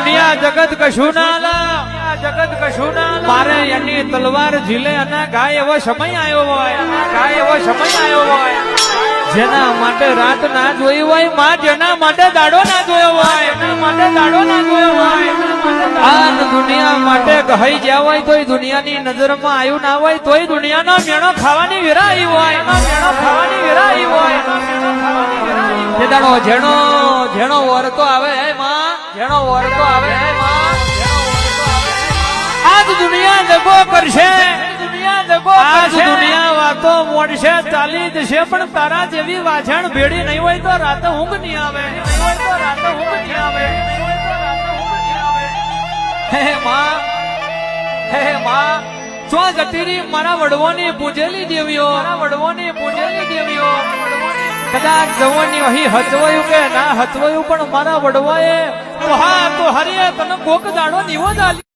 દુનિયા જગત કશું ના લા, જગત કશું ના લા. મારે એની તલવાર ઝીલે અને ગાય એવો સમય આવ્યો હોય, ગાય એવો સમય આવ્યો હોય જેના માટે રાત ના જોઈ હોય, માં જેના માટે દાડો ના જોયો હોય, એના માટે દાડો ના જોયો હોય. આ દુનિયા માટે ગહાઈ જ્યાં હોય તોય દુનિયાની નજરમાં આવ્યું ના હોય તોય દુનિયાનો મેણો ખાવાની વિરાઈ હોય, મેણો ખાવાની વિરાઈ હોય. તે દાડો જેણો જેણો વરતો આવે હે માં, જેણો વરતો આવે હે માં, આજ દુનિયા દગો કરશે, દુનિયા દગો આજ દુનિયા વાતો મોડશે, ચાલી જશે, પણ તારા જેવી વાછણ ભેડી નહીં હોય તો રાતે ઊંઘ નહીં આવે, નહીં હોય તો રાતે ઊંઘ નહીં આવે. હે માં, હે માં, ચો જતીરી મારા વડવોની પૂજેલી દેવીઓ, મારા વડવોની પૂજેલી દેવીઓ. કદાચ જવાની વહી હચવાયું કે ના હચવાયું, પણ મારા વડવાએ તો હા તો હરિયે તને કોક દાડો નીવો જ આલ્યો.